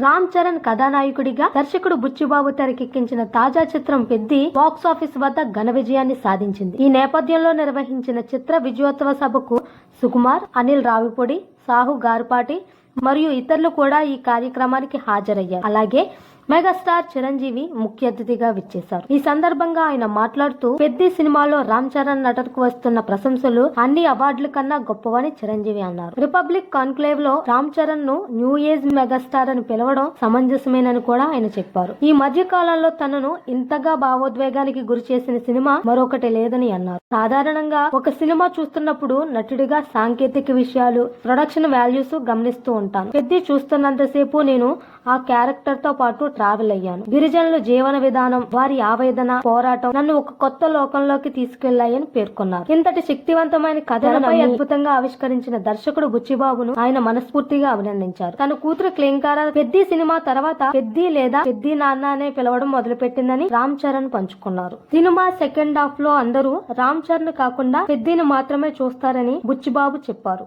రామ్ చరణ్ కథానాయకుడిగా దర్శకుడు బుచ్చిబాబు తెరకెక్కించిన తాజా చిత్రం పెద్ది బాక్సాఫీస్ వద్ద ఘన విజయాన్ని సాధించింది. ఈ నేపథ్యంలో నిర్వహించిన చిత్ర విజయోత్సవ సభకు సుకుమార్, అనిల్ రావిపూడి, సాహు గార్పాటి మరియు ఇతరులు కూడా ఈ కార్యక్రమానికి హాజరయ్యారు. అలాగే మెగాస్టార్ చిరంజీవి ముఖ్య అతిథిగా విచ్చేశారు. ఈ సందర్భంగా ఆయన మాట్లాడుతూ పెద్ది సినిమాలో రామ్ చరణ్ నటనకు వస్తున్న ప్రశంసలు అన్ని అవార్డుల కన్నా గొప్పవని చిరంజీవి అన్నారు. రిపబ్లిక్ కాన్క్లేవ్ లో రామ్ చరణ్ ను న్యూ ఏజ్ మెగాస్టార్ అని పిలవడం సమంజసమేనని కూడా ఆయన చెప్పారు. ఈ మధ్య కాలంలో తనను ఇంతగా భావోద్వేగానికి గురి చేసిన సినిమా మరొకటి లేదని అన్నారు. సాధారణంగా ఒక సినిమా చూస్తున్నప్పుడు నటుడిగా సాంకేతిక విషయాలు, ప్రొడక్షన్ వాల్యూస్ గమనిస్తూ ఉంటాను. పెద్ది చూస్తున్నంతసేపు నేను ఆ క్యారెక్టర్ తో పాటు ట్రావెల్ అయ్యాను. గిరిజనుల జీవన విధానం, వారి ఆవేదన, పోరాటం నన్ను ఒక కొత్త లోకంలోకి తీసుకెళ్లాయని పేర్కొన్నారు. ఇంతటి శక్తివంతమైన కథలపై అద్భుతంగా ఆవిష్కరించిన దర్శకుడు బుచ్చిబాబును ఆయన మనస్ఫూర్తిగా అభినందించారు. తన కూతురు క్లింకార పెద్ది సినిమా తర్వాత పెద్ది లేదా పెద్ది నాన్న అనే పిలవడం మొదలుపెట్టిందని రామ్ చరణ్ పంచుకున్నారు. సినిమా సెకండ్ హాఫ్ లో అందరూ రామ్ చరణ్ కాకుండా పెద్దిని మాత్రమే చూస్తారని బుచ్చిబాబు చెప్పారు.